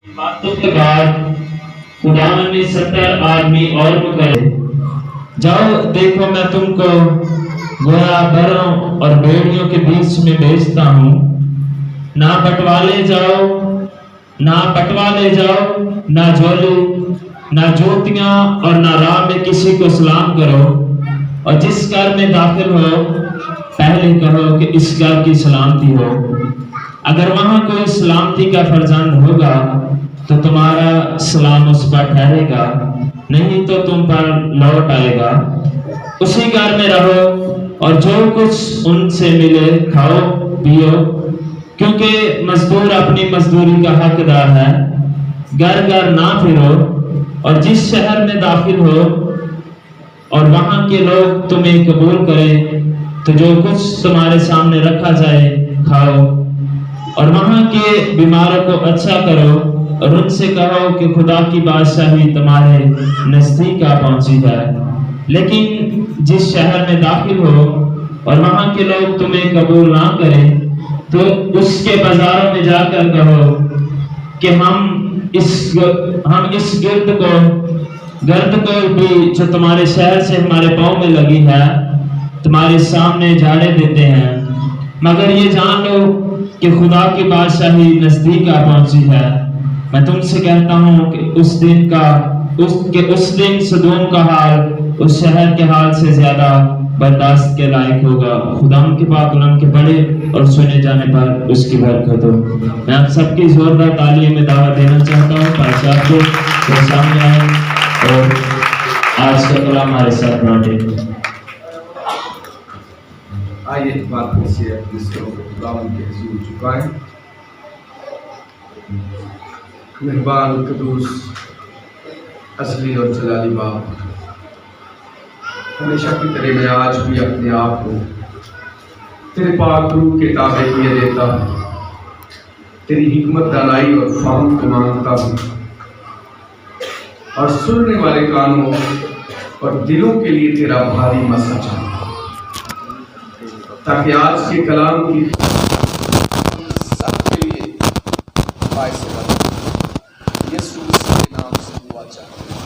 باتوں کے بعد خداوند نے 70 آدمی اور مقرر جاؤ دیکھو میں تم کو گویا بروں اور بھیڑیوں کے بیچ میں بھیجتا ہوں نہ بٹوالے جاؤ نہ جھولے نہ جوتیاں اور نہ راہ میں کسی کو سلام کرو اور جس گھر میں داخل ہو پہلے کہو کہ اس گھر کی سلامتی ہو اگر وہاں کوئی سلامتی کا فرزند ہوگا تو تمہارا سلام اس پر ٹھہرے گا نہیں تو تم پر لوٹ آئے گا اسی گھر میں رہو اور جو کچھ ان سے ملے کھاؤ پیو کیونکہ مزدور اپنی مزدوری کا حقدار ہے گھر گھر نہ پھرو اور جس شہر میں داخل ہو اور وہاں کے لوگ تمہیں قبول کریں تو جو کچھ تمہارے سامنے رکھا جائے کھاؤ اور وہاں کے بیماروں کو اچھا کرو اور ان سے کہو کہ خدا کی بادشاہی تمہارے نزدیک آ پہنچی ہے لیکن جس شہر میں داخل ہو اور وہاں کے لوگ تمہیں قبول نہ کریں تو اس کے بازاروں میں جا کر کہو کہ ہم اس گرد کو بھی جو تمہارے شہر سے ہمارے پاؤں میں لگی ہے تمہارے سامنے جھاڑے دیتے ہیں مگر یہ جان لو کہ خدا کی بادشاہی نزدیک آ پہنچی ہے میں تم سے کہتا ہوں کہ اس دن سدوم کا حال اس شہر کے حال سے زیادہ برداشت کے لائق ہوگا خدا کے پاک کلام کے پڑھے اور سنے جانے پر اس کی برکت ہو میں آپ سب کی زوردار تعلیم میں دعوت دینا چاہتا ہوں پادشاہ کو سامنے آئے اور آج کا کلام ہمارے ساتھ بانٹے آئیے بات سے جس کو خداوند کے حضور جھکائیں مہربان قدوس اصلی اور جلالی باپ ہمیشہ کی طرح میں آج بھی اپنے آپ کو تیرے پاک روح کے تابع کیے دیتا ہوں تیری حکمت دانائی اور فہم کو مانگتا ہوں اور سننے والے کانوں اور دلوں کے لیے تیرا بھاری مسا چاہتا ہوں تاکہ آج کے کلام کی سب کے لیے باعث بنے یسوع مسیح کے نام سے دعا چاہتے ہیں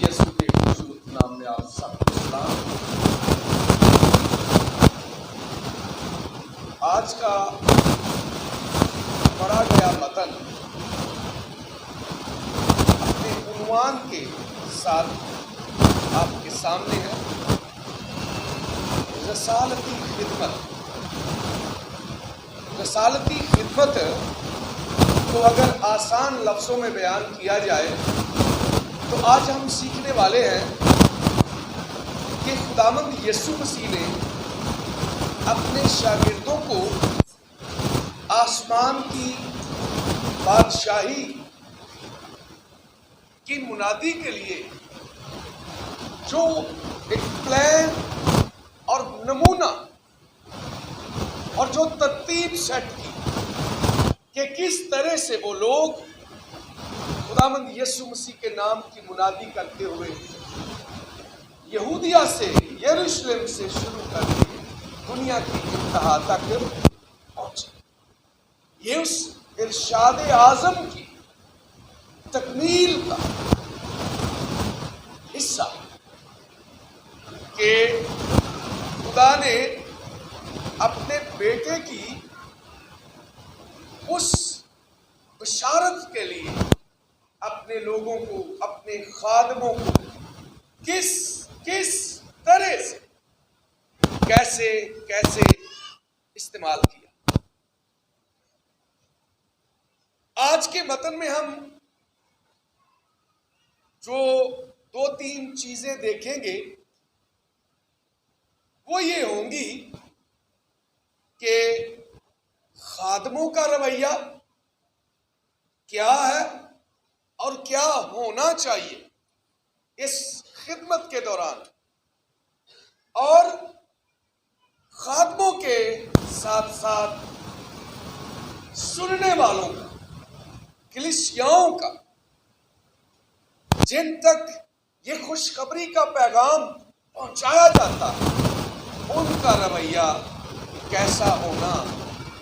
یسوع کے خوبصورت نام میں آپ سب کو سلام آج کا پڑھا گیا متن اپنے عنوان کے ساتھ آپ کے سامنے ہے رسالتی خدمت کو اگر آسان لفظوں میں بیان کیا جائے تو آج ہم سیکھنے والے ہیں کہ خداوند یسوع مسیح نے اپنے شاگردوں کو آسمان کی بادشاہی کی منادی کے لیے جو ایک پلان اور نمونہ اور جو ترتیب سیٹ کی کہ کس طرح سے وہ لوگ خداوند یسوع مسیح کے نام کی منادی کرتے ہوئے یہودیہ سے یروشلم سے شروع کر کے دنیا کی انتہا تک پہنچے یہ اس ارشاد اعظم کی تکمیل کا حصہ کہ خدا نے اپنے بیٹے کی اس بشارت کے لیے اپنے لوگوں کو اپنے خادموں کو کس طرح سے کیسے استعمال کیا آج کے متن میں ہم جو 2-3 چیزیں دیکھیں گے وہ یہ ہوں گی کہ خادموں کا رویہ کیا ہے اور کیا ہونا چاہیے اس خدمت کے دوران اور خادموں کے ساتھ ساتھ سننے والوں کا کلیسیاؤں کا جن تک یہ خوشخبری کا پیغام پہنچایا جاتا ہے ان کا رویہ کیسا ہونا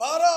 12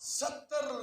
70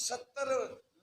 70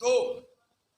2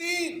3।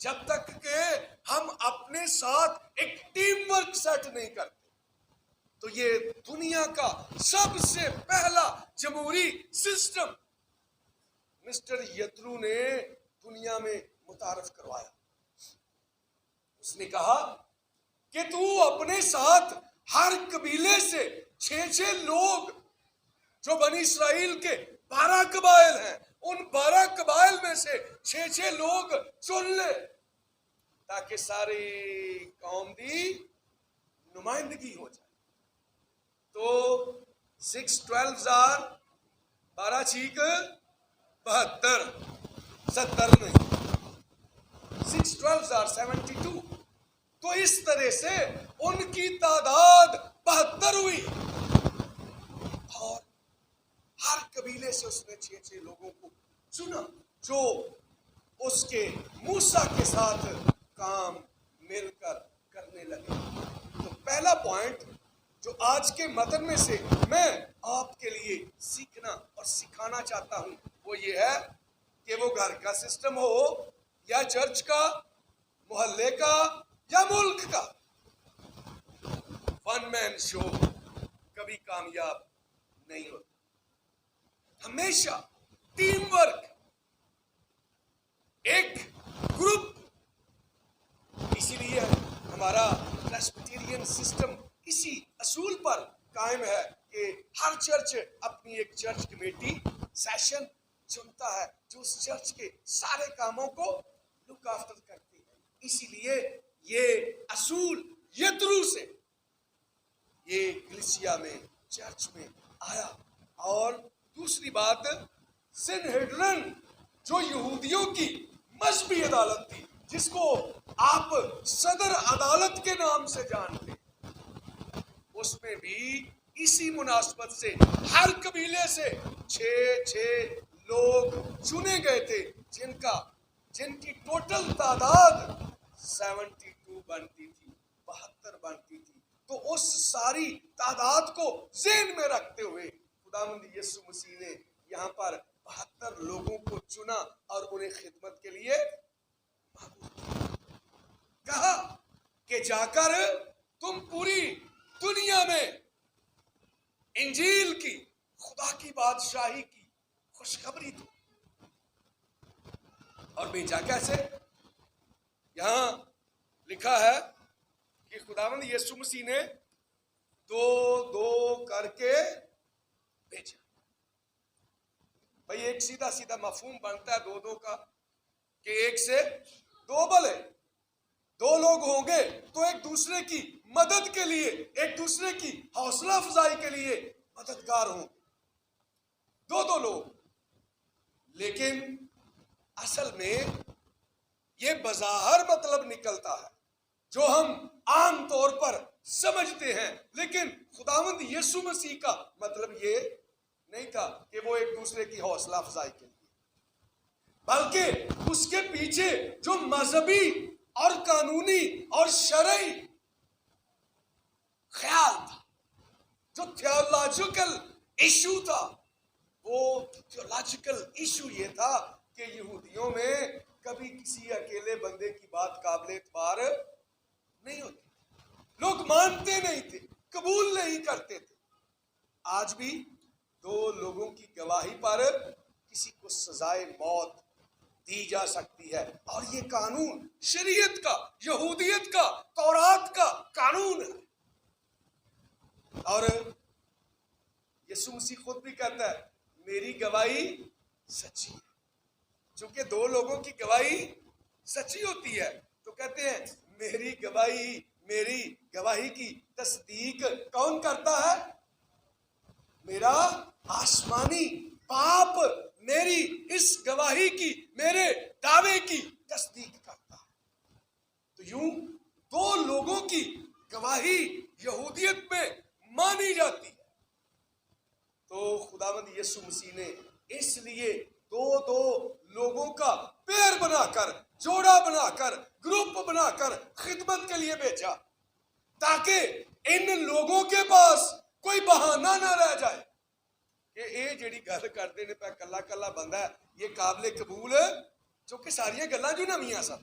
جب تک کہ ہم اپنے ساتھ ایک ٹیم ورک سیٹ نہیں کرتے. تو یہ دنیا کا سب سے پہلا جمہوری سسٹم مسٹر یترو نے دنیا میں متعارف کروایا. اس نے کہا کہ تو اپنے ساتھ ہر قبیلے سے 6 لوگ جو بنی اسرائیل کے 12 قبائل ہیں, ان 12 قبائل میں سے 6 لوگ چن لے تاکہ ساری قوم دی نمائندگی ہو جائے. تو 6 12 12 چیک 72 70 نہیں, 6 12 72. تو اس طرح سے ان کی تعداد 72 ہوئی اور ہر قبیلے سے اس نے 6 لوگوں کو چنا جو اس کے موسیٰ کے ساتھ کام مل کر کرنے لگے. تو پہلا پوائنٹ جو آج کے متن میں سے میں آپ کے لیے سیکھنا اور سکھانا چاہتا ہوں وہ یہ ہے کہ وہ گھر کا سسٹم ہو یا چرچ کا, محلے کا یا ملک کا, ون مین شو کبھی کامیاب نہیں ہوتا. ہمیشہ ٹیم ورک, ایک گروپ. اسی لیے ہمارا پریسبیٹیرین سسٹم اسی اصول پر قائم ہے کہ ہر چرچ اپنی ایک چرچ کمیٹی سیشن چنتا ہے جو اس چرچ کے سارے کاموں کو لک آفٹر کرتی ہے. اسی لیے یہ اصول یترو سے یہ کلیسیا میں چرچ میں آیا. اور دوسری بات, سنہیڈرن جو یہودیوں کی مذہبی عدالت تھی جس کو آپ صدر عدالت کے نام سے جانتے, اس میں بھی اسی مناسبت سے ہر قبیلے سے 6 لوگ چنے گئے تھے جن کی ٹوٹل تعداد 72 بنتی تھی, 72 بنتی تھی. تو اس ساری تعداد کو ذہن میں رکھتے ہوئے خداوند یسوع مسیح نے یہاں پر 72 لوگوں کو چنا اور انہیں خدمت کے لیے کہا کہ جا کر تم پوری دنیا میں انجیل کی, خدا کی بادشاہی کی خوشخبری دو. اور بھیجا کیسے؟ یہاں لکھا ہے کہ خداوند یسوع مسیح نے 2 کر کے بھیجا. بھئی ایک سیدھا مفہوم بنتا ہے 2 کا کہ 1 سے 2 بھلے 2 لوگ ہوں گے تو ایک دوسرے کی مدد کے لیے, ایک دوسرے کی حوصلہ افزائی کے لیے مددگار ہوں. 2 لوگ. لیکن اصل میں یہ بظاہر مطلب نکلتا ہے جو ہم عام طور پر سمجھتے ہیں, لیکن خداوند یسوع مسیح کا مطلب یہ نہیں تھا کہ وہ ایک دوسرے کی حوصلہ افزائی کے لیے, بلکہ اس کے پیچھے جو مذہبی اور قانونی اور شرعی خیال تھا, جو تھیولوجیکل ایشو تھا, وہ تھیولوجیکل ایشو یہ تھا کہ یہودیوں میں کبھی کسی اکیلے بندے کی بات قابل اعتبار نہیں ہوتی. لوگ مانتے نہیں تھے, قبول نہیں کرتے تھے. آج بھی 2 لوگوں کی گواہی پر کسی کو سزائے موت دی جا سکتی ہے, اور یہ قانون شریعت کا, یہودیت کا, تورات کا قانون ہے. اور یسوع مسیح خود بھی کہتا ہے میری گواہی سچی ہے. چونکہ 2 لوگوں کی گواہی سچی ہوتی ہے تو کہتے ہیں میری گواہی کی تصدیق کون کرتا ہے؟ میرا آسمانی باپ میری اس گواہی کی, میرے دعوے کی تصدیق کرتا ہے. تو یوں 2 لوگوں کی گواہی یہودیت میں مانی جاتی ہے. تو خداوند یسوع مسیح نے اس لیے 2 لوگوں کا پیر بنا کر, جوڑا بنا کر, گروپ بنا کر خدمت کے لیے بھیجا تاکہ ان لوگوں کے پاس کوئی بہانہ نہ رہ جائے کہ یہ جڑی گل کرتے ہیں پہ کلا بندہ ہے, یہ قابل قبول چونکہ ساری گلاں جو نہ میاں سن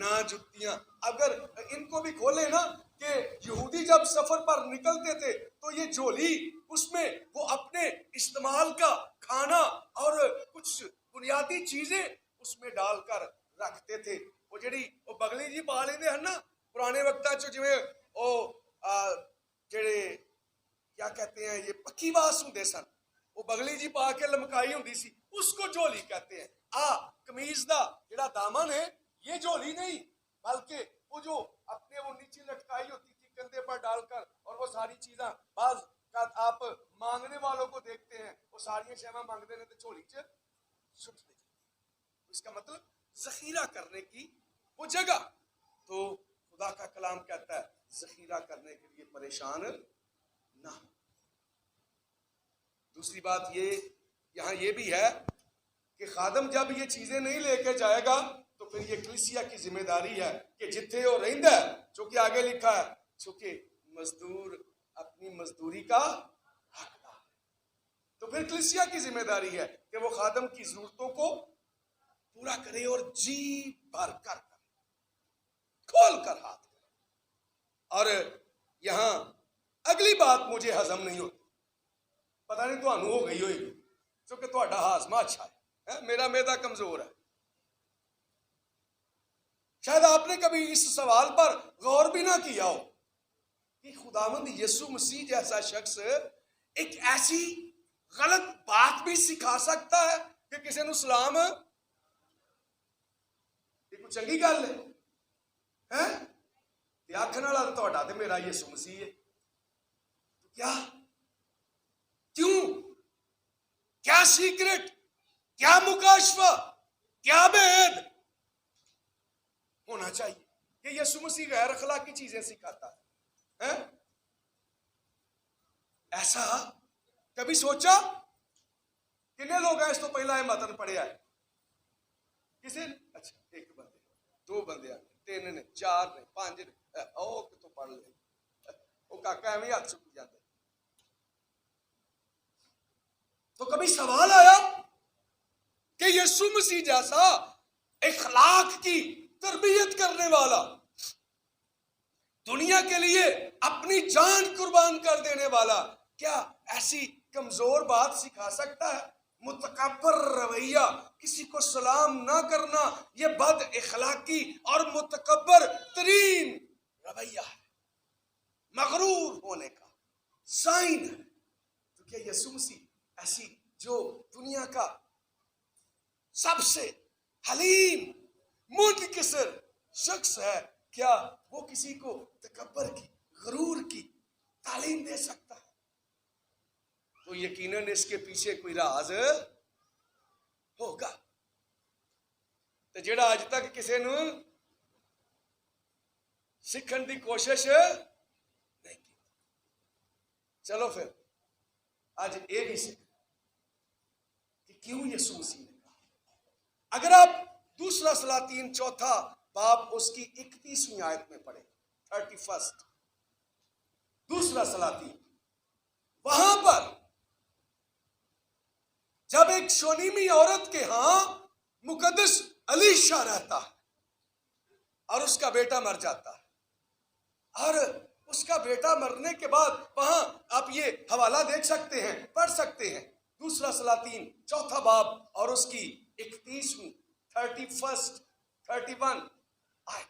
نہ جتیاں. اگر ان کو بھی کھولے نا کہ یہودی جب سفر پر نکلتے تھے تو یہ جھولی اس میں وہ اپنے استعمال کا کھانا اور کچھ بنیادی چیزیں اس میں ڈال کر رکھتے تھے. وہ جڑی وہ بغلی جی پا لیندے ہیں نا پرانے وقتاں چ جویں او جڑے کیا کہتے ہیں یہ پکی باس ہوندے سن وہ بغلی جی پا کے لمکائی ہوندی سی اس کو جھولی کہتے ہیں. قمیض دا جڑا دامن ہے یہ جھولی نہیں بلکہ وہ جو اپنے وہ نیچے لٹکائی ہوتی تھی کندھے پر ڈال کر اور وہ ساری چیزاں بعض آپ مانگنے والوں کو دیکھتے ہیں وہ ساری شیواں مانگتے ہیں تو جھولی چ سٹ دے. اس کا مطلب ذخیرہ کرنے کی وہ جگہ. تو خدا کا کلام کہتا ہے ذخیرہ کرنے کے لیے پریشان نہ. دوسری بات یہ یہاں یہ بھی ہے کہ خادم جب یہ چیزیں نہیں لے کے جائے گا تو پھر یہ کلیسیا کی ذمہ داری ہے کہ جتھے وہ رہندا ہے چونکہ آگے لکھا ہے چونکہ مزدور اپنی مزدوری کا حقدار ہے. تو پھر کلیسیا کی ذمہ داری ہے کہ وہ خادم کی ضرورتوں کو پورا کرے اور جی بھر کر کرے کھول کر ہاتھ کرے. اور یہاں اگلی بات مجھے ہضم نہیں ہوتی پتہ نہیں تو ہو گئی ہوئی کیونکہ تہاڈا ہاضمہ اچھا ہے میرا معدہ کمزور ہے. شاید آپ نے کبھی اس سوال پر غور بھی نہ کیا ہو کہ خداوند یسوع مسیح جیسا شخص ایک ایسی غلط بات بھی سکھا سکتا ہے کہ کسی نو سلام یہ کوئی چنگی گل ہے آخر والا تہاڈا تے میرا یسوع مسیح ہے. کیا کیوں کیا سیکرٹ کیا مکاشفہ کیا بید ہونا چاہیے کہ یسوع مسیح غیر اخلاقی چیزیں سکھاتا ہے. ایسا کبھی سوچا کتنے لوگ ہیں اس تو پہلا یہ متن پڑھیا ہے کسی نے اچھا ایک بندے دو بندے آ تین نے چار نے پانچ نے او کتوں پڑھ لے وہ کاکا ایویں ہاتھ چک جاتا. تو کبھی سوال آیا کہ یسوع مسیح جیسا اخلاق کی تربیت کرنے والا دنیا کے لیے اپنی جان قربان کر دینے والا کیا ایسی کمزور بات سکھا سکتا ہے؟ متکبر رویہ کسی کو سلام نہ کرنا یہ بد اخلاقی اور متکبر ترین رویہ ہے مغرور ہونے کا سائن ہے. تو کیا یسوع مسیح ایسی جو دنیا کا سب سے حلیم منکسر شخص ہے کیا وہ کسی کو تکبر کی غرور کی تعلیم دے سکتا ہے؟ تو یقیناً اس کے پیچھے کوئی راز ہوگا. تو جڑا اج تک کسی نو سیکھن دی کوشش نہیں کی چلو پھر آج یہ بھی سیکھ کہ کیوں یسوع مسیح نے کہا. اگر آپ دوسرا سلاطین چوتھا باب اس کی 31ویں آیت میں پڑھیں 31 دوسرا سلاطین وہاں پر جب ایک شونیمی عورت کے ہاں مقدس الیشا رہتا ہے اور اس کا بیٹا مر جاتا ہے اور اس کا بیٹا مرنے کے بعد وہاں آپ یہ حوالہ دیکھ سکتے ہیں پڑھ سکتے ہیں دوسرا سلاطین چوتھا باب اور اس کی 31ویں 31 آیت.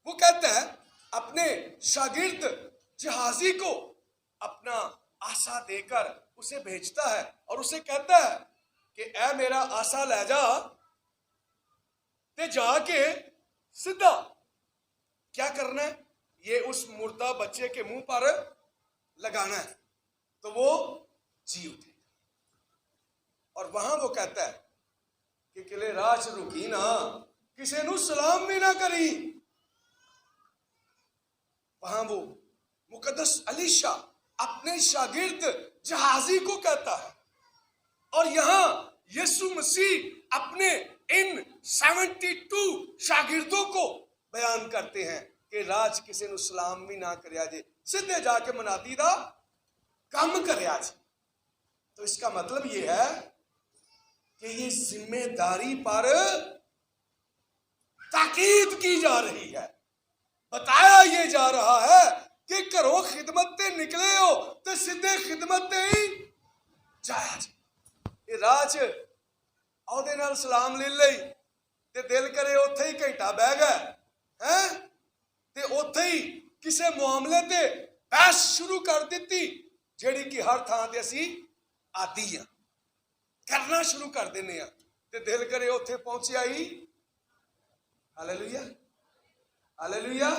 وہ کہتا ہے اپنے شاگرد جہازی کو اپنا آسا دے کر اسے بھیجتا ہے اور اسے کہتا ہے کہ اے میرا آسا لے جا تے جا کے سدھا کیا کرنا ہے یہ اس مردہ بچے کے منہ پر لگانا ہے تو وہ جی اٹھے گا. اور وہاں وہ کہتا ہے کہ کلے راج رکی نا کسی نو سلام بھی نہ کری. وہاں وہ مقدس الیشا اپنے شاگرد جہازی کو کہتا ہے اور یہاں یسوع مسیح اپنے ان 72 شاگردوں کو بیان کرتے ہیں کہ راج کسی نو سلام بھی نہ کریا جے سیدھے جا کے منادی دا کام کریا جے. تو اس کا مطلب یہ ہے کہ یہ ذمہ داری پر کی جا رہی ہے, بتایا یہ جا رہا ہے کہ گھروں خدمت تے نکلے ہو تو سیدھے خدمت تے ہی جایا جی. یہ راہ چ عہدے نال سلام لے لئی تے دل کرے اوتھے ہی گھنٹہ بہ گئے ہیں تے اوتھے ہی کسے معاملے تے بحث شروع کر دیتی جیڑی کہ ہر تھان تے اسی آدی ہاں, کرنا شروع کر دینے ہاں تے دل کرے اوتھے پہنچیا ہی ہالےلویا ہالےلویا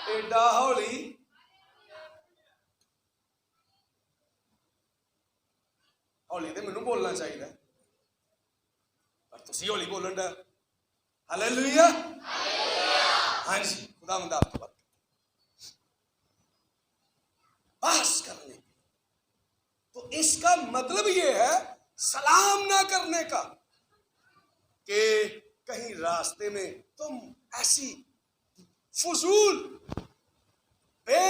ایڈا ہولی ہولی تے مینوں بولنا چاہیے پر تسی ہولی بولن ڈے. ہالےلویا ہاں جی, خدا مند آپ کی بات بحث کرنے تو اس کا مطلب یہ ہے سلام نہ کرنے کا کہ کہیں راستے میں تم ایسی فضول بے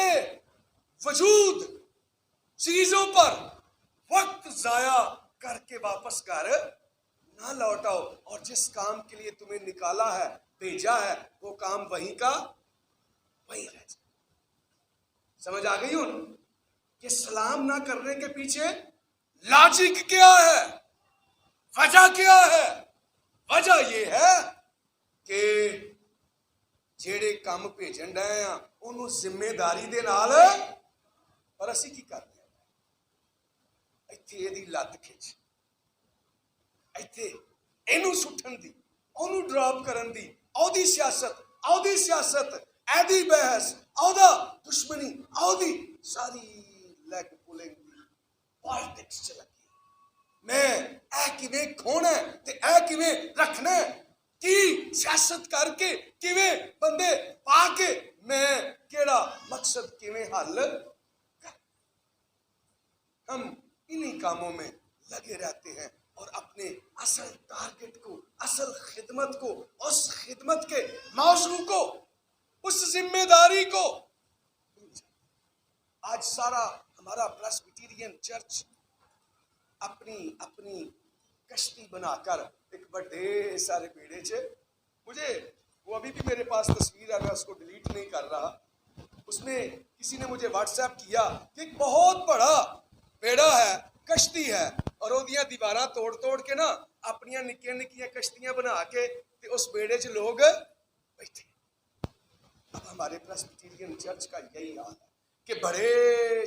وجود چیزوں پر وقت ضائع کر کے واپس گھر نہ لوٹاؤ, اور جس کام کے لیے تمہیں نکالا ہے بھیجا ہے وہ کام وہیں کا وہیں رہ جائے. سمجھ آ گئی ہوں کہ سلام نہ کرنے کے پیچھے لاجک کیا ہے, وجہ کیا ہے؟ وجہ یہ ہے کہ جیڑے کام بھیجن ڈے ہاں انہوں ذمہ داری دے نال, پر اسی کی کرتے ہیں ایتھے ایدی لت کھچ, ایتھے اینوں سٹھن دی, اونوں ڈراپ کرن دی, اودی سیاست ایدی بحث, اودا دشمنی, اودی ساری لیگ پولنگ دی پالیٹکس چ لگی. میں اے کیویں کھونا ہے تے اے کیویں رکھنا ہے, کی سیاست کر کے کیویں بندے پا کے میں کیڑا مقصد کیویں حل کر. ہم انہی کاموں میں لگے رہتے ہیں اور اپنے اصل ٹارگٹ کو, اصل خدمت کو, اس خدمت کے موضوع کو, اس ذمہ داری کو. آج سارا ہمارا پریسبیٹیرین چرچ اپنی کشتی بنا کر ایک بڑے سارے بیڑے چ, مجھے وہ ابھی بھی میرے پاس تصویر ہے, میں اس کو ڈیلیٹ نہیں کر رہا. اس میں کسی نے مجھے واٹس ایپ کیا کہ ایک بہت بڑا بیڑا ہے, کشتی ہے, اور وہ دیواراں توڑ کے نا اپنیاں نکیاں نکیاں کشتیاں بنا کے تے اس بیڑے چ لوگ بیٹھے. اب ہمارے پریسبیٹیرین چرچ کا یہی حال ہے کہ بڑے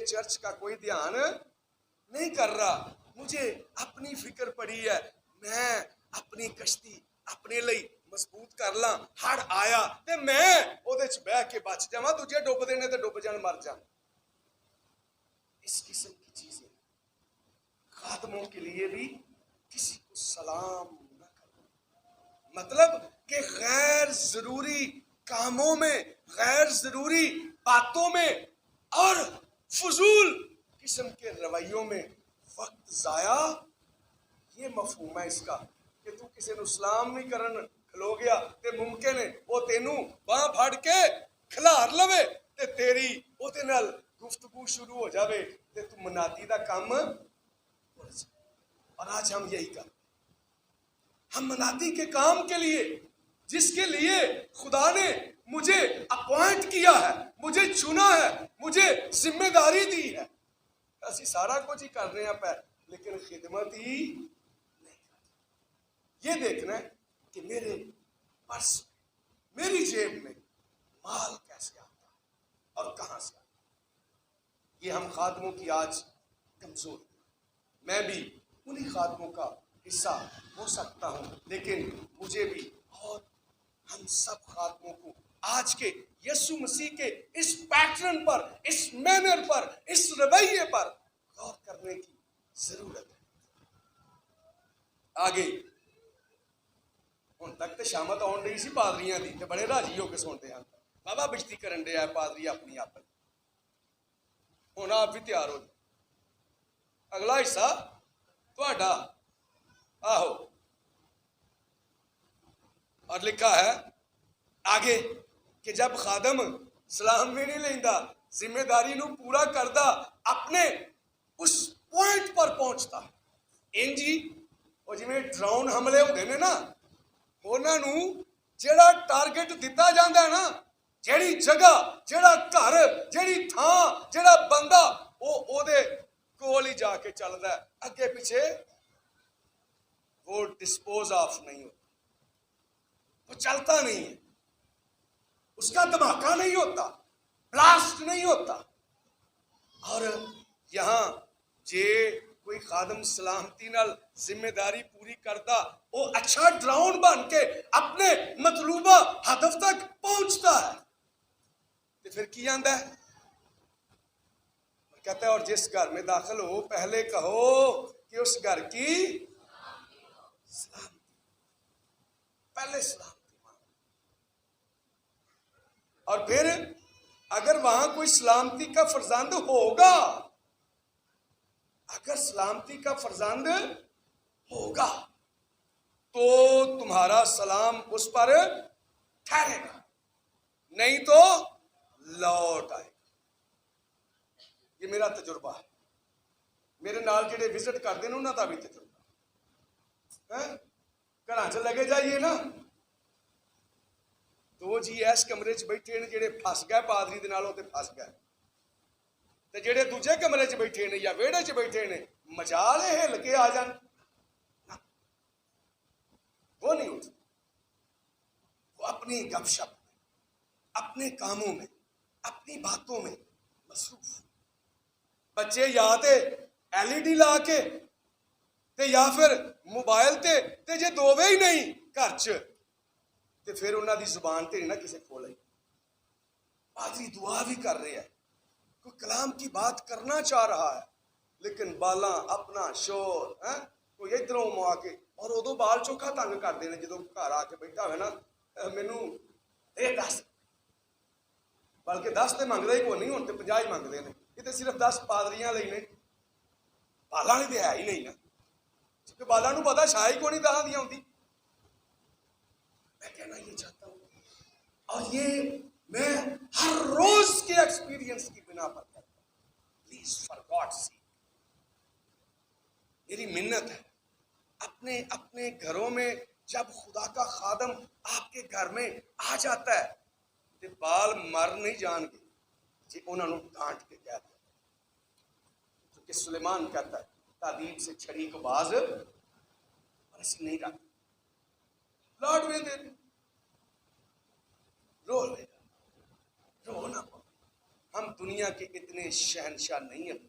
چرچ کا کوئی دھیان نہیں کر رہا. مجھے اپنی فکر پڑی ہے, میں اپنی کشتی اپنے لئی مضبوط کر لاں, ہڑ آیا تے میں او دے چ بہ کے بچ جاواں, دوجے ڈب دینے تے ڈب جان مر جان. اس قسم کی چیزیں خادموں کے لیے بھی کسی کو سلام نہ کرو, مطلب کہ غیر ضروری کاموں میں, غیر ضروری باتوں میں اور فضول قسم کے رویوں میں وقت ضائع. یہ مفہوم ہے اس کا کہ تو کسی نو سلام نہیں کرن کھلو گیا تے ممکن ہے وہ تینوں باں پھڑ کے کھلار لوے تے تیری او دے نال گفتگو شروع ہو جاوے تے تو منادی دا کام بھول جائے. اور آج ہم یہی کرتے, ہم منادی کے کام کے لیے, جس کے لیے خدا نے مجھے اپوائنٹ کیا ہے, مجھے چنا ہے, مجھے ذمہ داری دی ہے, اسی سارا کچھ ہی کر رہے ہیں پہ, لیکن خدمت ہی نہیں. یہ دیکھنا ہے کہ میرے پرس میں, میری جیب میں مال کیسے آتا ہے اور کہاں سے آتا ہے. یہ ہم خادموں کی آج کمزور ہے. میں بھی انہی خادموں کا حصہ ہو سکتا ہوں, لیکن مجھے بھی اور ہم سب خادموں کو آج کے یسوع مسیح کے اس پیٹرن پر, اس مینر پر, اس رویے پر غور کرنے کی ضرورت ہے. آگے ہن تک تے شامت آن رہی سی پادریاں دی تے بڑے راضی ہو کے سنتے ہیں, بابا بشتی کرن دے ہے پادری اپنی اپنی. ہن آپ بھی تیار ہو جائے, اگلا حصہ تہاڈا. آہو, اور لکھا ہے آگے کہ جب خادم سلام بھی نہیں لیندا, ذمہ داری نو پورا کردا, اپنے اس پوائنٹ پر پہنچتا. انجی وہ جویں ڈرون حملے ہوندے نے نا, انہاں نو ਜਿਹੜਾ ਟਾਰਗੇਟ ਦਿੱਤਾ ਜਾਂਦਾ ਹੈ ਨਾ, ਜਿਹੜੀ ਜਗ੍ਹਾ, ਜਿਹੜਾ ਘਰ, ਜਿਹੜੀ ਥਾਂ, ਜਿਹੜਾ ਬੰਦਾ, ਉਹ ਉਹਦੇ ਕੋਲ ਹੀ ਜਾ ਕੇ ਚੱਲਦਾ ਹੈ, ਅੱਗੇ ਪਿੱਛੇ وہ ڈسپوز آف نہیں ہوتا, وہ چلتا نہیں ہے, اس کا دھماکہ نہیں ہوتا, بلاسٹ نہیں ہوتا. اور یہاں جے کوئی خادم سلامتی نال ذمہ داری پوری کرتا, وہ اچھا ڈراؤن بن کے اپنے مطلوبہ ہدف تک پہنچتا ہے. تو پھر کی آندا ہے, کہتا ہے اور جس گھر میں داخل ہو پہلے کہو کہ اس گھر کی سلامتی, پہلے سلامتی مانگو. اور پھر اگر وہاں کوئی سلامتی کا فرزند ہوگا, اگر سلامتی کا فرزند ہوگا تو تمہارا سلام اس پر ٹھہرے گا, نہیں تو لوٹ آئے گا. یہ میرا تجربہ ہے, میرے نال جڑے وزٹ کرتے ہیں انہوں کا بھی تجربہ. گھر چ لگے جائیے نا, دو جی ایس کمرے چ بیٹھے نے جڑے پھس گئے پادری دے نالوں تے پھس گئے, تے جڑے دوجے کمرے چ بیٹھے نے یا ویڑے چ بیٹھے نے مجال ہے ہل کے آ جان, وہ نہیں اٹھتے. وہ اپنی گپ شپ میں, اپنے کاموں میں, اپنی باتوں میں مصروف. بچے یا تے ایل ای ڈی لا کے تے یا پھر موبائل تے جے دووے ہی نہیں گھر چ تے پھر انہاں دی زبان تے نہ کسے کھولے. پادری دعا بھی کر رہے ہیں, کوئی کلام کی بات کرنا چاہ رہا ہے, لیکن بالاں اپنا شور, کوئی ادھروں موا کے, اور ادو بال چوکھا تنگ کرتے ہیں جدو گھر آ کے بیٹھا ہوئے نا, مینوں اے دس, بلکہ 10 تے منگتے ہی کوئی نہیں, ہوں تے 50 ہی منگتے ہیں. یہ تو صرف 10 پادریاں لئی نے, بالاں والی تے ہے ہی نہیں نا, کیونکہ بالاں نوں پتا شاہ ہی کوئی نہیں 10 دی آؤندی. میں کہنا یہ چاہتا ہوں, اور یہ میں ہر روز کے ایکسپیرینس کی بنا پر کرتا ہوں. پلیز فار گاڈ سیک, میری منت ہے, اپنے اپنے گھروں میں جب خدا کا خادم آپ کے گھر میں آ جاتا ہے تو بال مر نہیں جان گے جی انہوں نے ڈانٹ کے کہہ دیا. کیونکہ سلیمان کہتا ہے تعلیم سے چھڑی کو باز ایسی نہیں رکھتا, لاڈ میں دے رو لے گا, رو نہ پاؤ. ہم دنیا کے اتنے شہنشاہ نہیں ہیں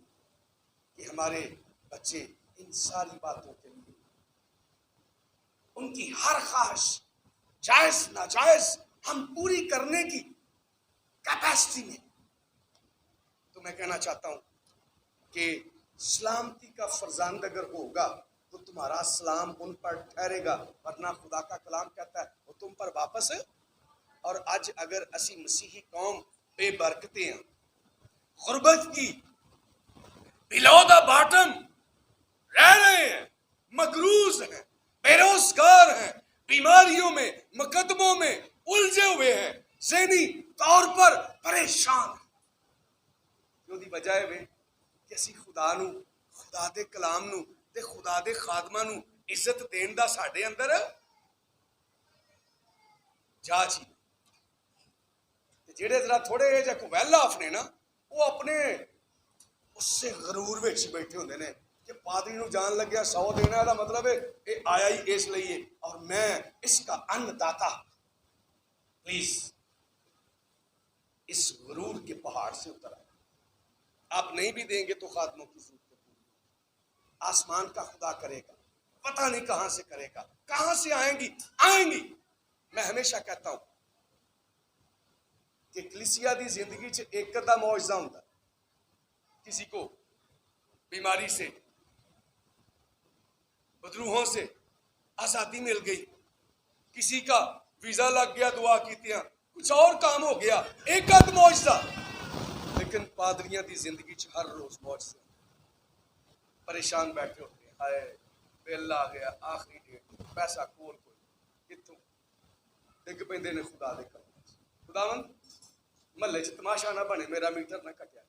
کہ ہمارے بچے ان ساری باتوں کے لیے ان کی ہر خواہش جائز ناجائز ہم پوری کرنے کی کیپیسٹی میں. تو میں کہنا چاہتا ہوں کہ سلامتی کا فرزند اگر ہوگا تو تمہارا سلام ان پر ٹھہرے گا, ورنہ خدا کا کلام کہتا ہے وہ تم پر واپس ہے. اور آج اگر اسی مسیحی قوم بے برکتے ہیں, غربت کی بلو دا باٹم رہ رہے ہیں, مقروض ہیں, بے روزگار ہیں, بیماریوں میں مقدموں میں الجھے ہوئے ہیں, ذہنی طور پر پریشان ہیں, کیوں دی وجہ ہے کہ اسی خدا نو, خدا دے کلام نو تے خدا دے خادماں نو عزت دین دا ساڈے اندر جاچ ہی. جڑے ذرا تھوڑے جے کو ویل آف نے نا, وہ اپنے اس سے غرور وچ بیٹھے ہوندے نے کہ پادری نو جان لگیا 100 دینا دا مطلب ہے یہ آیا ہی اس لیے اور میں اس کا ان داتا. پلیز اس غرور کے پہاڑ سے اتر آئے. آپ نہیں بھی دیں گے تو خادموں کی ضرورت پوری, آسمان کا خدا کرے گا, پتہ نہیں کہاں سے کرے گا, کہاں سے آئیں گی. میں ہمیشہ کہتا ہوں کہ کلیسیا دی زندگی چ ایک دا معجزہ ہوتا ہے. کسی کو بیماری سے, بدروحوں سے آزادی مل گئی, کسی کا ویزا لگ گیا, دعا کیتیاں, کچھ اور کام ہو گیا, ایک آدھ معجزہ. لیکن پادریاں دی زندگی چ ہر روز معجزے, پریشان بیٹھے ہوتے ہیں, ہائے بل آ گیا, آخری ڈیٹ, پیسہ کول کوئی, کتوں ڈگ پیندے نے خدا دے کام. خداوند محلے چ تماشا نہ بنے, میرا میٹر نہ کٹیا,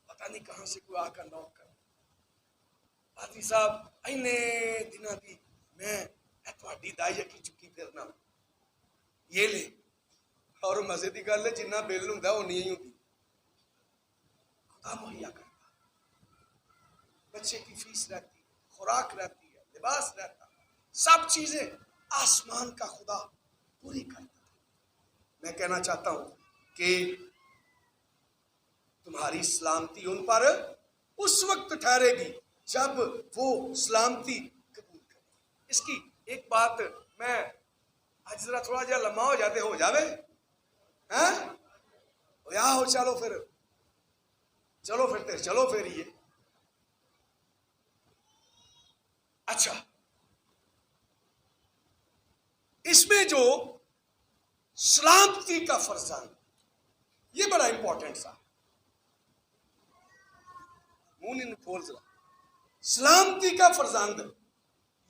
پتہ نہیں کہاں سے کوئی آ کر نوک کر. پادری صاحب اینے دنوں دی میں تہاڈی دائی کی چکی پھرنا, یہ لے. اور مزے کی گل ہے جنہ بل ہوں اونی ہی ہوتی خدا مہیا کرتا. بچے کی فیس رہتی ہے, خوراک رہتی ہے, لباس رہتا ہے, سب چیزیں آسمان کا خدا پوری کرتا ہے. میں کہنا چاہتا ہوں کہ تمہاری سلامتی ان پر اس وقت ٹھہرے گی جب وہ سلامتی قبول کرے. اس کی ایک بات میں آج ذرا تھوڑا جا لمحہ ہو جاتے ہو جاوے ہو چلو پھر یہ اچھا. اس میں جو سلامتی کا فرزند یہ بڑا امپورٹنٹ تھا. منہ نہیں کھول ذرا. سلامتی کا فرزند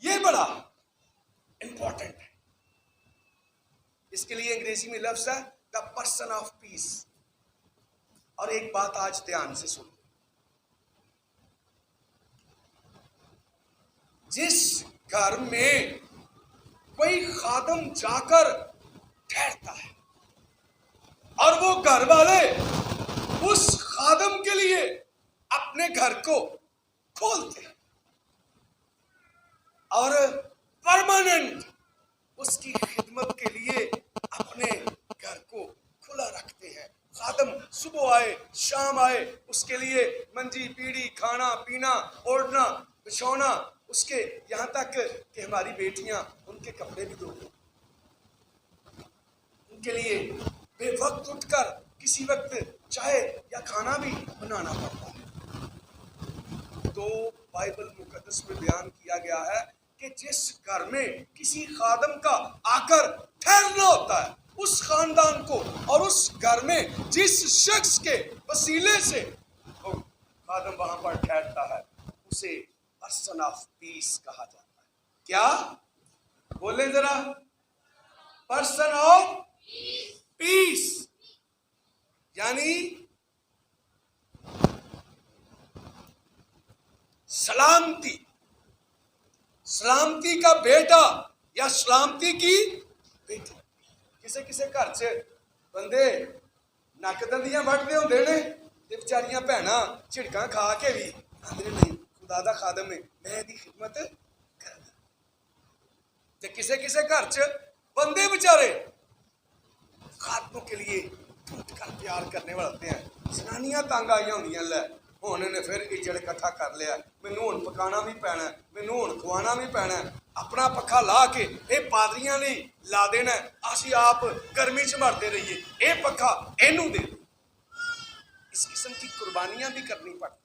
یہ بڑا امپورٹنٹ ہے. اس کے لیے انگریزی میں لفظ ہے دا پرسن آف پیس. اور ایک بات آج دھیان سے سنو, جس گھر میں کوئی خادم جا کر ٹھہرتا ہے اور وہ گھر والے اس خادم کے لیے اپنے گھر کو کھولتے ہیں اور پرماننٹ اس کی خدمت کے لیے اپنے گھر کو کھلا رکھتے ہیں. خادم صبح آئے شام آئے اس کے لیے منجی پیڑی کھانا پینا اوڑھنا بچھونا, اس کے یہاں تک کہ ہماری بیٹیاں ان کے کپڑے بھی دھو دیں, ان کے لیے بے وقت اٹھ کر کسی وقت چائے یا کھانا بھی بنانا پڑتا ہے. تو بائبل مقدس میں بیان کیا گیا ہے کہ جس گھر میں کسی خادم کا آ کر ٹھہرنا ہوتا ہے, اس خاندان کو اور اس گھر میں جس شخص کے وسیلے سے وہ خادم وہاں پر ٹھہرتا ہے, اسے پرسن آف پیس کہا جاتا ہے. کیا بولیں ذرا؟ Person of peace. یعنی سلامتی, سلامتی کا بیٹا یا سلامتی کی بیٹی. کسے کسے گھر سے بندے نک دندیاں وڈتے ہوندے نے تے بیچاریاں بہناں جھڑکاں کھا کے بھی آندے نہیں خدا دا خادم ہے میں ایدی خدمت کرنا. تے کسے کسے گھر چ بندے بیچارے خادموں کے لیے ٹوٹ کر پیار کرنے والے ہوتے ہیں. زنانیاں تنگ آئی ہوندیاں لے ہن نے پھر اجڑ اکٹھا کر لیا, مینوں ہن پکانا بھی پینا, مینوں ہن کھوانا بھی پینا, اپنا پکھا لا کے اے پادریاں لئی لا دینا, اسی آپ گرمی چ مرتے رہیے, اے پکھا اینوں دے. اس قسم کی قربانیاں بھی کرنی پڑتی.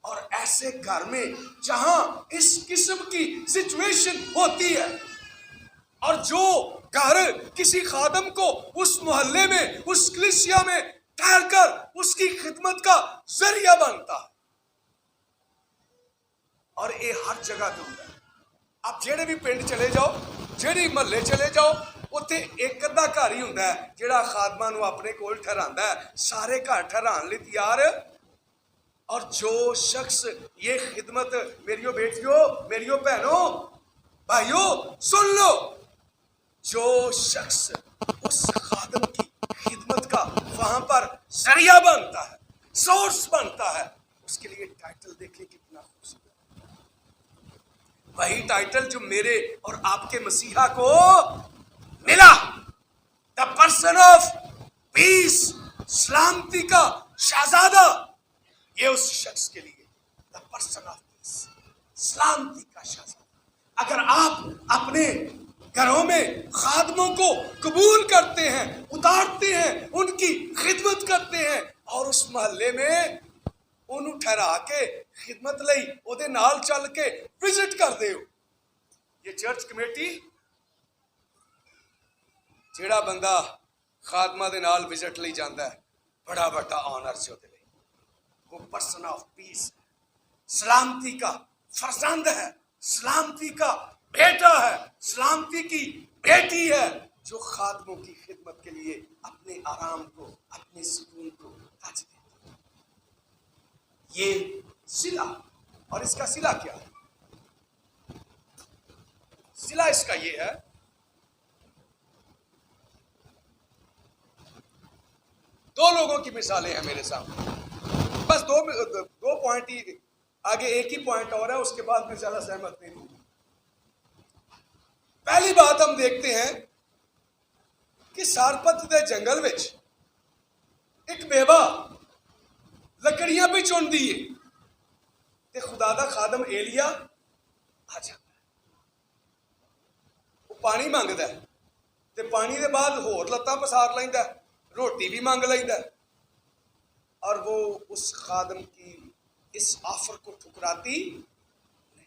اور ایسے گھر میں جہاں اس قسم کی سچویشن ہوتی ہے اور جو گھر کسی خادم کو اس محلے میں اس کلیسیا میں ٹھہر کر اس کی خدمت کا ذریعہ بنتا ہے, اور یہ ہر جگہ پہ ہوتا ہے. آپ جہے بھی پنڈ چلے جاؤ, جہی محلے چلے جاؤ, اتنے ایک ادھا گھر ہی ہوتا ہے جہاں خادمہ نو اپنے کول ٹھہراتا ہے. سارے گھر ٹھہران لئی تیار. اور جو شخص یہ خدمت, میریو بیٹیوں میریو بہنوں بھائیوں سن لو, جو شخص اس خادم کی خدمت کا وہاں پر ذریعہ بنتا ہے, سورس بنتا ہے, اس کے لیے ٹائٹل دیکھیں کتنا خوبصورت. وہی ٹائٹل جو میرے اور آپ کے مسیحا کو ملا, دا پرسن آف پیس, سلامتی کا شہزادہ. یہ اس شخص کے لیے دا پرسن آف پیس, سلامتی کا شہزادہ. اگر آپ اپنے گھروں میں خادموں کو قبول کرتے ہیں, اتارتے ہیں, ان کی خدمت کرتے ہیں, اور اس محلے میں انہوں ٹھہرا کے خدمت لئی او دے نال چل کے وزٹ کر دے ہو, یہ چرچ کمیٹی جیڑا بندہ خادمہ دے نال وزٹ لئی جاندا ہے بڑا بڑا آنر سے ہوتے لئی. وہ پرسن آف پیس ہے, سلامتی کا فرزند ہے, سلامتی کا بیٹا ہے, سلامتی کی بیٹی ہے, جو خادموں کی خدمت کے لیے اپنے آرام کو اپنے سکون کو ترجیح دیتی ہے. یہ صلہ, اور اس کا صلہ کیا ہے؟ صلہ اس کا یہ ہے دو لوگوں کی مثالیں ہیں میرے سامنے. بس دو پوائنٹ ہی آگے، ایک ہی پوائنٹ اور ہے، اس کے بعد میں زیادہ سہمت نہیں ہوں. پہلی بات ہم دیکھتے ہیں کہ سارپت دے جنگل وچ ایک بیوہ لکڑیاں بھی چن دیے تے خدا دا خادم ایلیا آ جاتا ہے. وہ پانی مانگدا ہے تے پانی دے بعد ہور لتاں پسار لیندا ہے، روٹی بھی مانگ لیندا ہے، اور وہ اس خادم کی اس آفر کو ٹھکراتی نہیں،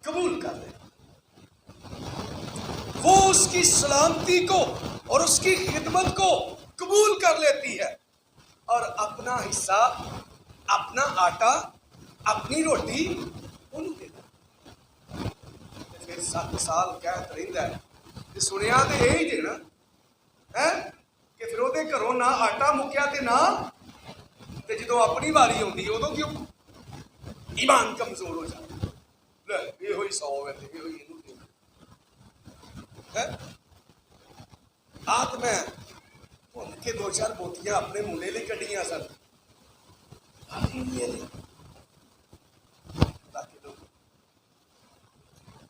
قبول کر لے. وہ اس کی سلامتی کو اور اس کی خدمت کو قبول کر لیتی ہے اور اپنا حصہ، اپنا آٹا، اپنی روٹی انہوں دیتا ہے. پھر 7 سال کہت رہتا ہے کہ سنیا تو یہی دینا ہے کہ پھر وہ گھروں نہ آٹا مکیا تے نہ تے جدو اپنی واری آتی ادو کیوں ایمان کمزور ہو جاتا. یہ ہوئی 100 ہے یہ ہوئی آت میں ان کے 2-4 بوتیاں اپنے منہ لے کٹیاں سن.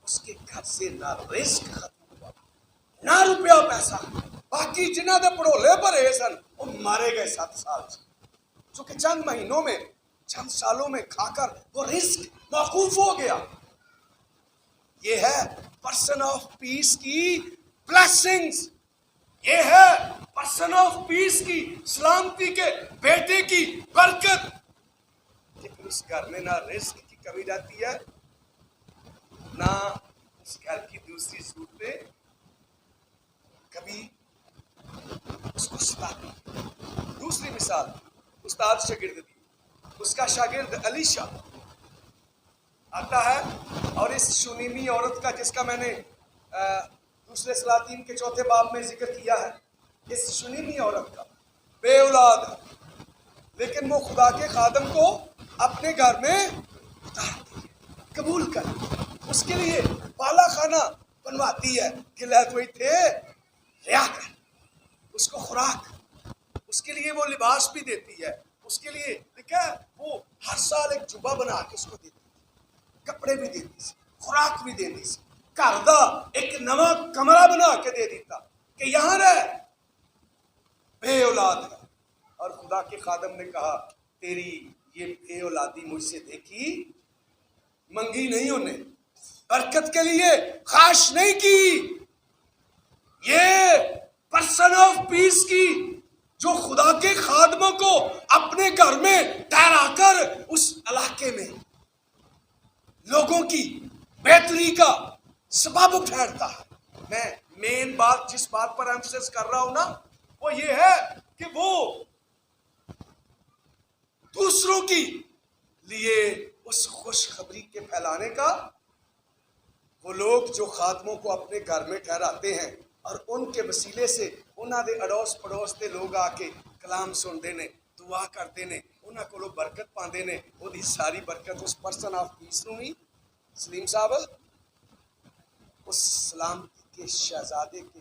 اس کے گھر سے نہ رزق ختم ہوا نہ روپیہ پیسہ. باقی جنہ دے پڑولے بھرے سن وہ مارے گئے 7 سال سے، چونکہ چند مہینوں میں، چند سالوں میں کھا کر وہ رزق موقوف ہو گیا. یہ ہے پرسن آف پیس کی بلیسنگز، یہ ہے پرسن آف پیس کی سلامتی کے بیٹے کی برکت. لیکن اس گھر میں نہ رزق کی کمی رہتی ہے، نہ اس گھر کی دوسری صورتیں کبھی اس کو ستاتی. دوسری مثال استاد شاگرد دی. اس کا شاگرد علیشا آتا ہے اور اس شونیمی عورت کا، جس کا میں نے دوسرے سلاطین کے 4 باب میں ذکر کیا ہے، اس شونیمی عورت کا بے اولاد ہے، لیکن وہ خدا کے خادم کو اپنے گھر میں اتارتی ہے، قبول کر اس کے لیے بالا خانہ بنواتی ہے کہ لے تو تھے ریا کر، اس کو خوراک، اس کے لیے وہ لباس بھی دیتی ہے، اس کے لیے لکھا ہے وہ ہر سال ایک جبہ بنا کے اس کو دیتی ہے، کپڑے بھی دیتی سی، خوراک بھی دیتی سی، گھر دا ایک نواں کمرہ بنا کے دے دیتا کہ یہاں رہ. بے اولاد ہے اور خدا کے خادم نے کہا تیری یہ بے اولادی مجھ سے دیکھی، منگی نہیں انہیں، برکت کے لیے خواہش نہیں کی. یہ پرسن آف پیس کی جو خدا کے خادموں کو اپنے گھر میں ٹھہرا کر اس علاقے میں لوگوں کی بہتری کا سبب ٹھہرتا ہے. میں مین بات جس بات پر ایمفسس کر رہا ہوں نا، وہ یہ ہے کہ وہ دوسروں کی لیے اس خوشخبری کے پھیلانے کا، وہ لوگ جو خادموں کو اپنے گھر میں ٹھہراتے ہیں اور ان کے وسیلے سے انہاں دے اڑوس پڑوس دے لوگ آ کے کلام سنتے ہیں، دعا کرتے ہیں، انہاں کو برکت پاندے نے، وہ دی ساری برکت اس پرسن آف پیس نو ہی، سلیم صاحب، اس سلامتی کے شہزادے کے،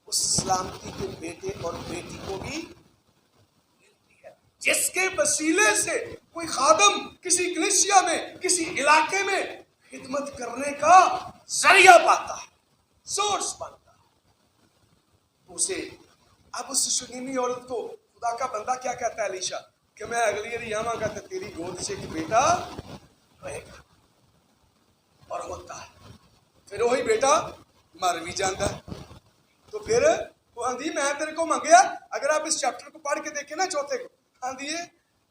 اس سلامتی کے بیٹے اور بیٹی کو بھی ملتی ہے، جس کے وسیلے سے کوئی خادم کسی کلیسیا میں، کسی علاقے میں خدمت کرنے کا ذریعہ پاتا ہے، سورس بنتا ہے. اسے اب اس شنیمی عورت کو خدا کا بندہ کیا کہتا ہے علیشا کہ میں اگلی بار آواں گا تو تیری گود سے ایک بیٹا رہے گا، اور ہوتا ہے. پھر وہی بیٹا مر بھی جاتا ہے. تو پھر وہ آندھی میں تیرے کو منگیا. اگر آپ اس چیپٹر کو پڑھ کے دیکھیں نا 4 کو، آندھی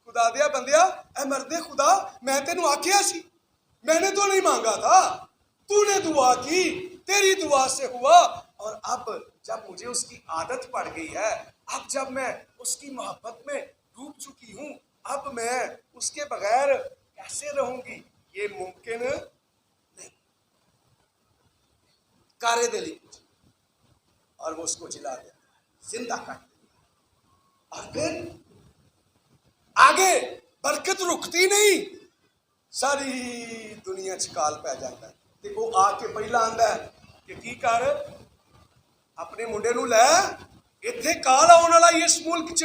خدا دیا بندیا اے مرد خدا، میں تینوں آکھیا سی، میں نے تو نہیں مانگا تھا، تو نے دعا کی، تیری دعا سے ہوا، اور اب جب مجھے اس کی عادت پڑ گئی ہے، اب جب میں اس کی محبت میں ڈوب چکی ہوں، اب میں اس کے بغیر کیسے رہوں گی؟ یہ ممکن نہیں. کارے دلی کچھ، اور وہ اس کو جلا دیا، زندہ کر دیا. اور پھر آگے برکت رکتی نہیں، ساری دنیا چکال پہ جاتا ہے. دیکھو آ کے پہلا آندا ہے کہ کی کر اپنے منڈے نو لے، اتنے کال آنے والا اس ملک چ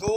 2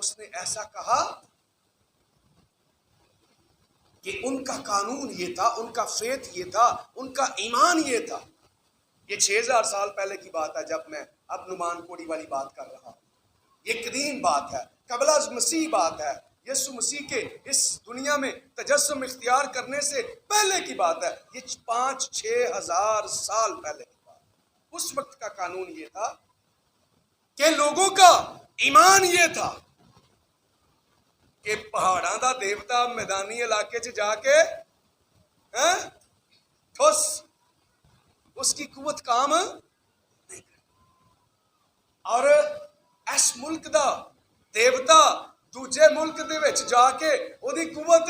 اس نے ایسا کہا کہ ان کا قانون یہ تھا، ان کا فیتھ یہ تھا، ان کا ایمان یہ تھا. یہ 6000 سال پہلے کی بات ہے جب میں اب نعمان کوڑی والی بات کر رہا ہوں. یہ قدیم بات ہے، قبل از مسیح بات ہے. یسوع مسیح کے اس دنیا میں تجسم اختیار کرنے سے پہلے کی بات ہے. یہ 5-6 ہزار سال پہلے کی بات. اس وقت کا قانون یہ تھا کہ لوگوں کا ایمان یہ تھا کہ پہاڑاں دا دیوتا میدانی علاقے چ جا کے ٹھوس اس کی قوت کام نہیں کرتی، اور اس ملک دا دیوتا دوجے ملک دے وچ جا کے وہ دی قوت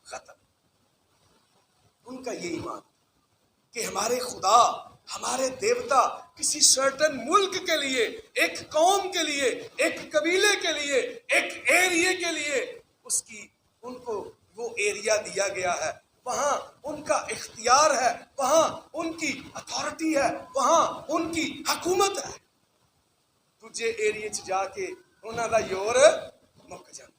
ختم. ان کا یہ ایمان کہ ہمارے خدا، ہمارے دیوتا کسی سرٹن ملک کے لیے، ایک قوم کے لیے، ایک قبیلے کے لیے، ایک ایریے کے لیے ان کو وہ ایریا دیا گیا ہے، وہاں ان کا اختیار ہے، وہاں ان کی اتھارٹی ہے، وہاں ان کی حکومت ہے. دوجے ایریے چ جا کے انہاں دا یور مک جاتا.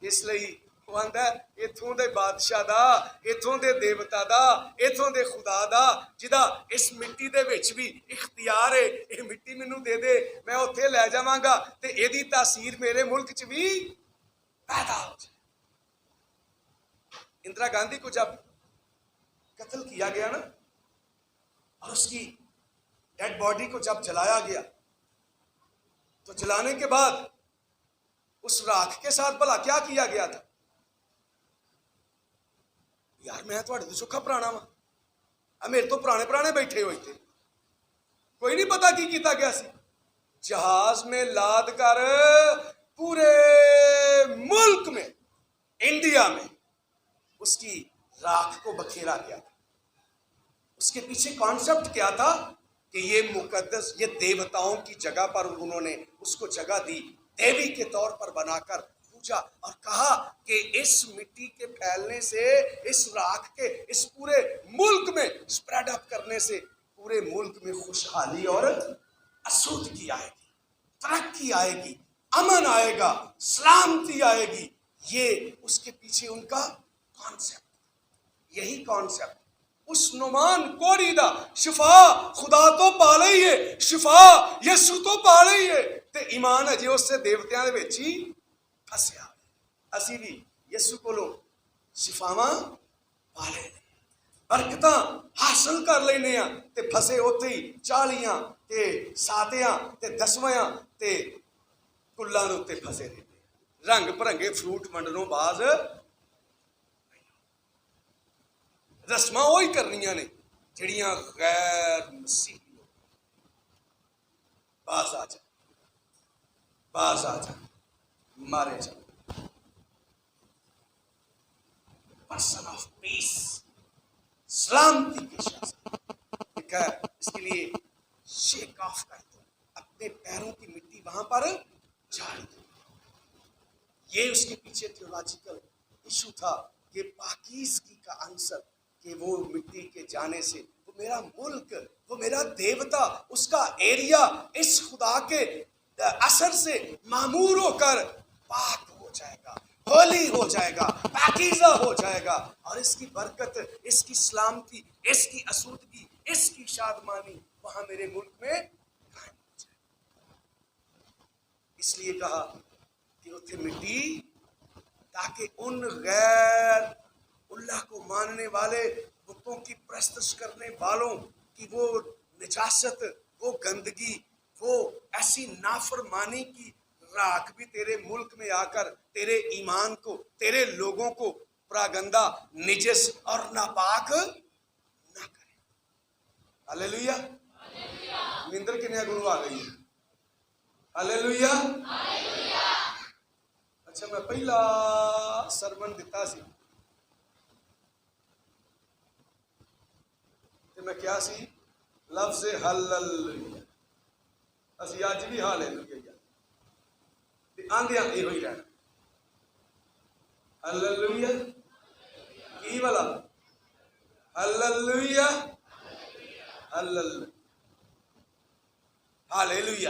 اس لیے وہ آندا ہے اتھوں دے بادشاہ دا، اتھوں دے دیوتا دا، اتھوں دے خدا دا جدا اس مٹی دے وچ بھی اختیار ہے، یہ مٹی مینوں دے دے، میں اوتھے لے جاواں گا تے ایدی تاثیر میرے ملک چ بھی پیدا ہو جائے. اندرا گاندھی کو جب قتل کیا گیا نا، اور اس کی ڈیڈ باڈی کو جب جلایا گیا تو جلانے کے بعد اس راکھ کے ساتھ بھلا کیا کیا گیا تھا؟ یار میں تھوڑے تو سکھا پرانا وا، میرے تو پرانے بیٹھے ہوئے تھے، کوئی نہیں پتا کی کیتا گیا سی. جہاز میں لاد کر پورے ملک میں، انڈیا میں اس کی راکھ کو بکھیرا گیا تھا. اس کے پیچھے کانسیپٹ کیا تھا کہ یہ مقدس، یہ دیوتاؤں کی جگہ پر انہوں نے اس کو جگہ دی، دیوی کے طور پر بنا کر پوجا، اور کہا کہ اس مٹی کے پھیلنے سے، اس راکھ کے اس پورے ملک میں سپریڈ اپ کرنے سے پورے ملک میں خوشحالی اور اسودگی آئے گی، ترقی آئے گی، امن آئے گا، سلامتی آئے گی. یہ اس کے پیچھے ان کا کانسیپٹ. یہی کانسیپٹ اس نعمان کوڑی دا شفا خدا تو پا لئی ہے، شفا یسو تو پا لئی ہے، تے ایمان ہے جی اس سے دیوتیاں دے وچ ہی پھسیا. اسی بھی یسو کولوں شفاواں پا لے برکتاں حاصل کر لینے ہاں تے پھسے اوتھے ہی 40 تے 7 تے 10 تے کلاں دے اوتے پھسے رہے. رنگ برنگے فروٹ ونڈنوں باز رسماں وہی کرنیاں نے جڑیاں غیر مسیحی لوگ. باز آ جا، باز آ جا، مارے جا. پرسن آف پیس، سلامتی کے شخص ہے، اس کے لیے شیک آف کر دو، اپنے پیروں کی مٹی وہاں پر جھاڑ دو. یہ اس کے پیچھے تھیولوجیکل ایشو تھا کہ پاکیزگی کا عنصر، کہ وہ مٹی کے جانے سے وہ میرا ملک، وہ میرا دیوتا، اس کا ایریا اس خدا کے اثر سے معمور ہو کر پاک ہو جائے گا، ہولی ہو جائے گا، پاکیزہ ہو جائے گا، اور اس کی برکت، اس کی سلامتی، اس کی اسودگی، اس کی شادمانی وہاں میرے ملک میں قائم ہو جائے. اس لیے کہا کہ اتھے مٹی، تاکہ ان غیر اللہ کو ماننے والے، بتوں کی پرستش کرنے والوں کی وہ نجاست، وہ گندگی، وہ ایسی نافرمانی کی راکھ بھی تیرے ملک میں آ کر تیرے ایمان کو، تیرے لوگوں کو پراگندہ، نجس اور ناپاک نہ کرے. ہلیلویہ. مندر کنیا گرو آ گئی. ہلیلویہ. اچھا میں پہلا سرمن دیتا سی میں کیا سی؟ لفظ ہلیلویہ. اسی اج بھی ہلیلویہ آندیاں یہ ہوئی رہنا. ہلیلویہ کی والا ہلیلویہ، ہلیلویہ، ہلیلویہ.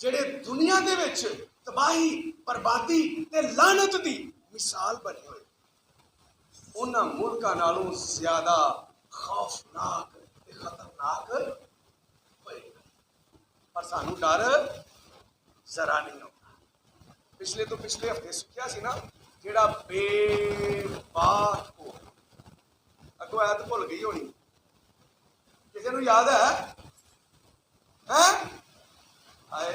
ਜਿਹੜੇ ਦੁਨੀਆ ਦੇ ਵਿੱਚ ਤਬਾਹੀ, ਬਰਬਾਦੀ ਤੇ ਲਾਨਤ ਦੀ ਮਿਸਾਲ ਬਣੇ ਹੋਏ, ਉਹਨਾਂ ਮੁਲਕਾਂ ਨਾਲੋਂ ਜ਼ਿਆਦਾ ਖੌਫਨਾਕ ਤੇ ਖਤਰਨਾਕ ਹੋਏਗਾ। ਪਰ ਸਾਨੂੰ ਡਰ ਜ਼ਰਾ ਨਹੀਂ ਆਉਂਦਾ। ਪਿਛਲੇ ਤੋਂ ਪਿਛਲੇ ਹਫਤੇ ਸਿੱਖਿਆ ਸੀ ਨਾ, ਜਿਹੜਾ ਬੇਬਾਕ ਹੋ, ਅੱਗੋਂ ਆਇਤ ਭੁੱਲ ਗਈ ਹੋਣੀ, ਕਿਸੇ ਨੂੰ ਯਾਦ ਹੈ? ਹਾਏ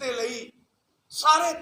ਦੇ ਲਈ ਸਾਰੇ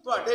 ਤੁਹਾਡੇ